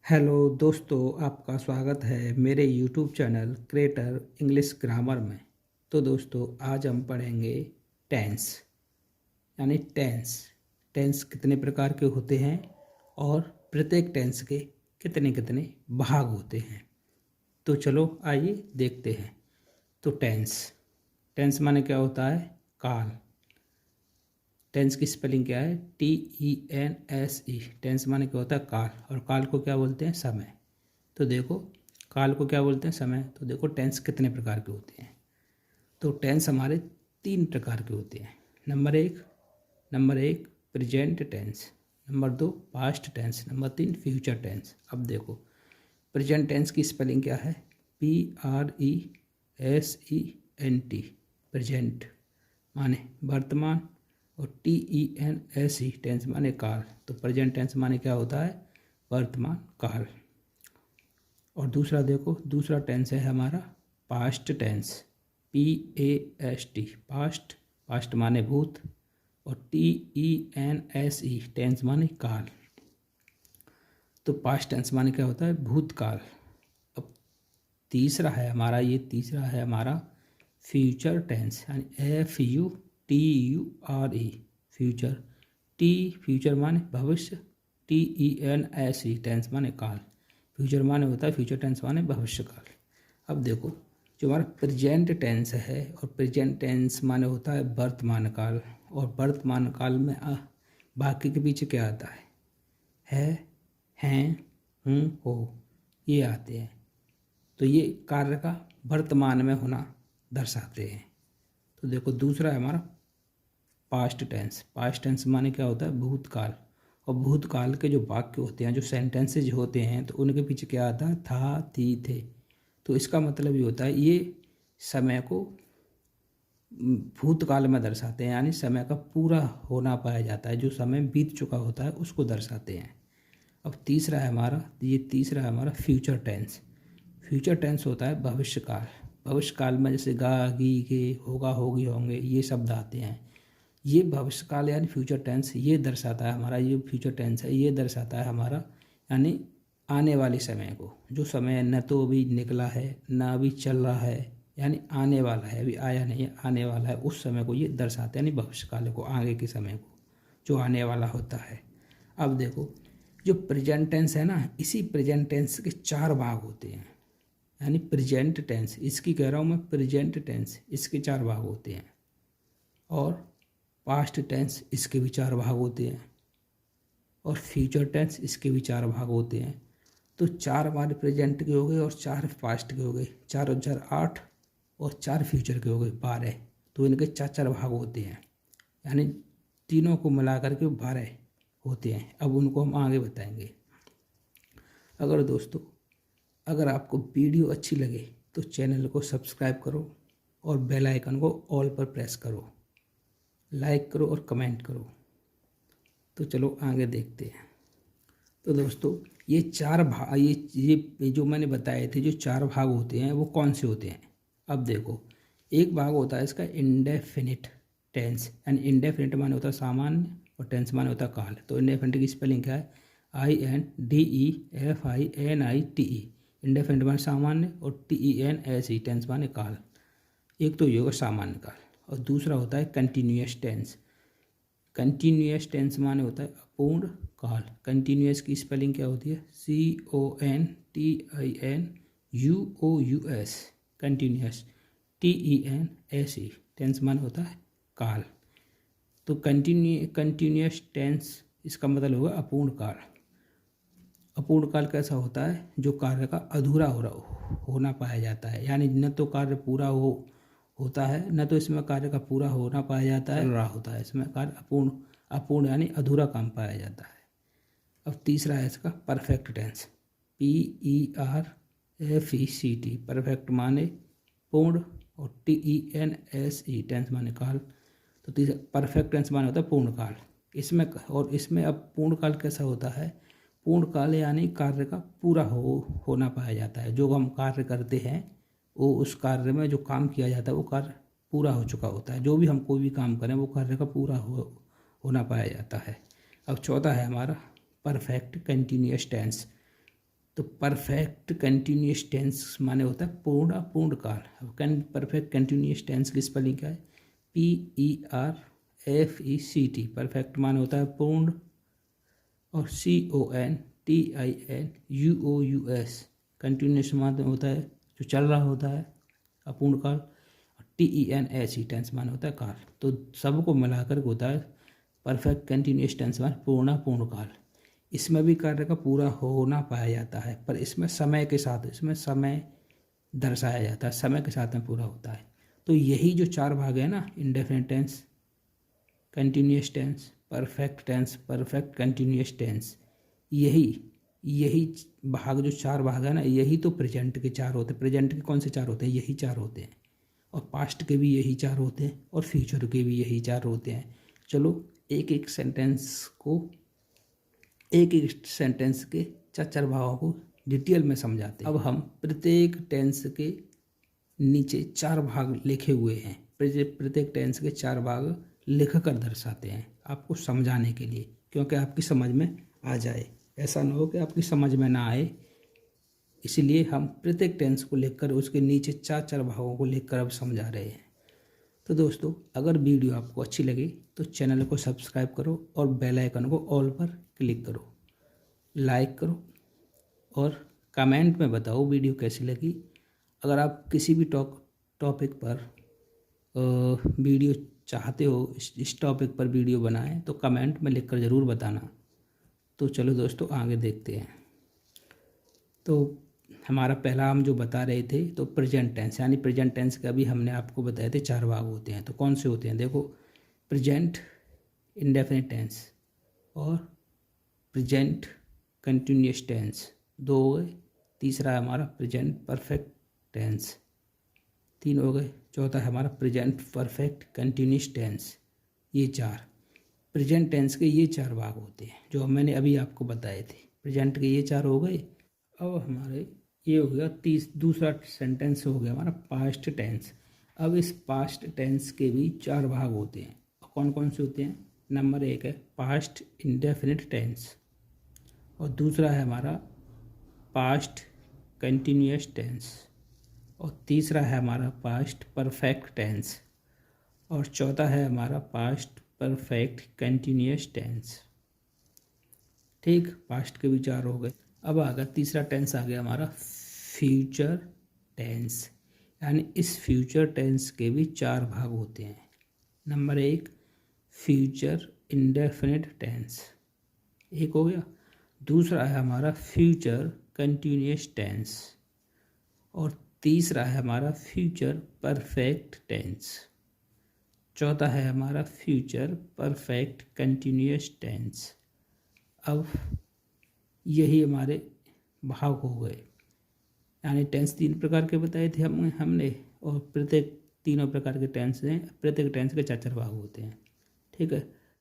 Hello दोस्तों, आपका स्वागत है मेरे YouTube channel creator English grammar में। तो दोस्तों, आज हम पढ़ेंगे टेंस यानी टेंस। टेंस कितने प्रकार के होते हैं और प्रत्येक टेंस के कितने कितने भाग होते हैं। तो चलो आइए देखते हैं। तो टेंस टेंस माने क्या होता है? काल। टेंस की स्पेलिंग क्या है? TENSE। टेंस माने क्या होता है? काल। और काल को क्या बोलते हैं? समय। तो देखो, काल को क्या बोलते हैं? समय। तो देखो टेंस कितने प्रकार के होते हैं। तो टेंस हमारे 3 प्रकार के होते हैं। नंबर एक present tense, number 2 past tense, number 3 future tense. अब देखो, प्रेजेंट टेंस की स्पेलिंग क्या है? PRESENT। प्रेजेंट माने वर्तमान, और TENSE टेंस माने काल। तो प्रेजेंट टेंस माने क्या होता है? वर्तमान काल। और दूसरा देखो, दूसरा टेंस है हमारा past tense. PAST past. Past माने भूत, और TENSE टेंस माने काल। तो पास्ट टेंस माने क्या होता है? भूतकाल। अब तीसरा है हमारा फ्यूचर टेंस यानी FUTURE फ्यूचर। फ्यूचर माने भविष्य, TENSE टेंस माने काल। फ्यूचर माने होता है, फ्यूचर टेंस माने भविष्य काल। अब देखो, जो हमारा प्रेजेंट टेंस है, और प्रेजेंट टेंस माने होता है वर्तमान काल। और वर्तमान काल में बाकी के पीछे क्या आता है, हैं, हूँ, हो, ये आते हैं। तो ये कार्य का वर्तमान में होना दर्शाते हैं। तो देखो, दूसरा है हमारा पास्ट टेंस। पास्ट टेंस माने क्या होता है? भूतकाल। और भूतकाल के जो वाक्य होते हैं, जो सेंटेंसेज होते हैं, तो उनके पीछे क्या आता है? था, थी, थे। तो इसका मतलब ये होता है, ये समय को भूतकाल में दर्शाते हैं, यानी समय का पूरा होना पाया जाता है। जो समय बीत चुका होता है उसको दर्शाते हैं। अब तीसरा है हमारा फ्यूचर टेंस। फ्यूचर टेंस होता है भविष्यकाल। भविष्यकाल में जैसे गा, गी, गे, होगा, होगी, होंगे, ये शब्द आते हैं। ये भविष्यकाल यानी फ्यूचर टेंस ये दर्शाता है हमारा, ये फ्यूचर टेंस है, ये दर्शाता है हमारा यानी आने वाले समय को। जो समय न तो अभी निकला है, न अभी चल रहा है, यानी आने वाला है, अभी आया नहीं है, आने वाला है, उस समय को ये दर्शाते हैं, यानी भविष्यकाल को, आगे के समय को, जो आने वाला होता है। अब देखो, जो प्रेजेंट टेंस है ना, इसी प्रेजेंट टेंस के 4 भाग होते हैं। यानी प्रेजेंट टेंस, इसकी कह रहा हूँ मैं, प्रेजेंट टेंस, इसके 4 भाग होते हैं। और पास्ट टेंस, इसके भी 4 भाग होते हैं। और फ्यूचर टेंस, इसके भी 4 भाग होते हैं। तो 4 हमारे प्रेजेंट के हो गए, और 4 पास्ट के हो गए। 4 और 4 8, और 4 फ्यूचर के हो गए 12। तो इनके 4 भाग होते हैं, यानी तीनों को मिला करके 12 होते हैं। अब उनको हम आगे बताएंगे। अगर आपको वीडियो अच्छी लगे तो चैनल को सब्सक्राइब करो, और बेल आइकन को ऑल पर प्रेस करो, लाइक करो और कमेंट करो। तो चलो आगे देखते हैं। तो दोस्तों, ये 4 भाग, ये जो मैंने बताए थे, जो 4 भाग होते हैं, वो कौन से होते हैं? अब देखो, एक भाग होता है इसका इंडेफिनिट टेंस। एंड इंडेफिनिट माने होता है सामान्य, और टेंस माने होता है काल। तो इंडेफिनिट की स्पेलिंग क्या है? INDEFINITE। इंडेफिनिट माने सामान्य, और TENSE टेंस माने काल। एक तो ये होगा सामान्य काल। और दूसरा होता है कंटिन्यूअस टेंस। कंटिन्यूअस टेंस माने होता है अपूर्ण काल। कंटिन्यूअस की स्पेलिंग क्या होती है? CONTINUOUS continuous. TENSE टेंस माने होता है काल। तो कंटिन्यूअस टेंस, इसका मतलब होगा अपूर्ण काल। अपूर्ण काल कैसा होता है? जो कार्य का अधूरा होना पाया जाता है, यानी न तो कार्य पूरा होता है, न तो इसमें कार्य का पूरा होना पाया जाता है, रहा होता है। इसमें कार्य अपूर्ण यानी अधूरा काम पाया जाता है। अब तीसरा है इसका परफेक्ट टेंस। PERFECT परफेक्ट माने पूर्ण, और TENSE टेंस माने काल। तो तीसरा परफेक्ट टेंस माने होता है पूर्ण काल। इसमें अब पूर्ण काल कैसा होता है? पूर्ण काल यानी कार्य का पूरा होना पाया जाता है। जो हम कार्य करते हैं, वो उस कार्य में जो काम किया जाता है, वो कार्य पूरा हो चुका होता है। जो भी हम कोई भी काम करें, वो कार्य का पूरा होना पाया जाता है। अब चौथा है हमारा परफेक्ट कंटिन्यूअस टेंस। तो परफेक्ट कंटिन्यूस टेंस माने होता है पूर्ण अपूर्ण काल। अब परफेक्ट कंटिन्यूस टेंस की स्पेलिंग क्या है? PERFECT। परफेक्ट माने होता है पूर्ण, और CONTINUOUS कंटिन्यूस माने होता है जो चल रहा होता है, अपूर्ण काल। और TENSE टेंस माने होता है काल। तो सबको मिलाकर होता है परफेक्ट कंटिन्यूस टेंस माने पूर्ण अपूर्ण काल। इसमें भी कार्य का पूरा होना पाया जाता है, पर इसमें समय के साथ, इसमें समय दर्शाया जाता है, समय के साथ में पूरा होता है। तो यही जो 4 भाग है ना, indefinite tense, continuous tense, perfect tense, perfect continuous tense, यही भाग जो 4 भाग है ना, यही तो प्रेजेंट के 4 होते हैं। प्रेजेंट के कौन से 4 होते हैं? यही 4 होते हैं। और पास्ट के भी यही 4 होते हैं, और फ्यूचर के भी यही 4 होते हैं। चलो एक एक सेंटेंस के 4 भागों को डिटेल में समझाते हैं। अब हम प्रत्येक टेंस के नीचे 4 भाग लिखे हुए हैं, प्रत्येक टेंस के 4 भाग लिख कर दर्शाते हैं आपको समझाने के लिए, क्योंकि आपकी समझ में आ जाए। ऐसा ना हो कि आपकी समझ में ना आए, इसलिए हम प्रत्येक टेंस को लिखकर उसके नीचे 4 भागों को लिखकर अब समझा रहे हैं। तो दोस्तों, अगर वीडियो आपको अच्छी लगे तो चैनल को सब्सक्राइब करो और बेल आइकन को ऑल पर क्लिक करो, लाइक करो और कमेंट में बताओ वीडियो कैसी लगी। अगर आप किसी भी टॉपिक पर वीडियो चाहते हो, इस टॉपिक पर वीडियो बनाएं, तो कमेंट में लिखकर ज़रूर बताना। तो चलो दोस्तों, आगे देखते हैं। तो हमारा पहला हम जो बता रहे थे, तो प्रेजेंट टेंस, यानी प्रेजेंट टेंस का भी हमने आपको बताए थे 4 भाग होते हैं। तो कौन से होते हैं? देखो, प्रेजेंट इंडेफिनिट टेंस और प्रेजेंट कंटिन्यूस टेंस, 2 हो गए। तीसरा है हमारा प्रेजेंट परफेक्ट टेंस, 3 हो गए। चौथा है हमारा प्रेजेंट परफेक्ट कंटिन्यूस टेंस, ये 4। प्रेजेंट टेंस के ये 4 भाग होते हैं जो मैंने अभी आपको बताए थे। प्रेजेंट के ये 4 हो गए। अब हमारे ये हो गया दूसरा सेंटेंस हो गया हमारा पास्ट टेंस। अब इस पास्ट टेंस के भी 4 भाग होते हैं। कौन कौन से होते हैं? नंबर 1 है पास्ट इंडेफिनिट टेंस, और दूसरा है हमारा पास्ट कंटिन्यूअस टेंस, और तीसरा है हमारा पास्ट परफेक्ट टेंस, और चौथा है हमारा पास्ट परफेक्ट कंटिन्यूअस टेंस। ठीक, पास्ट के भी 4 हो गए। अब आ गया तीसरा टेंस, आ गया हमारा फ्यूचर टेंस। यानी इस फ्यूचर टेंस के भी 4 भाग होते हैं। नंबर 1 फ्यूचर इंडेफिनिट टेंस, एक हो गया। दूसरा है हमारा फ्यूचर कंटिन्यूअस टेंस, और तीसरा है हमारा फ्यूचर परफेक्ट टेंस। चौथा है हमारा फ्यूचर परफेक्ट कंटिन्यूअस टेंस। अब यही हमारे भाग हो गए। यानी टेंस 3 प्रकार के बताए थे हमने, और प्रत्येक तीनों प्रकार के टेंस हैं, प्रत्येक टेंस के 4 भाग होते हैं। ठीक है।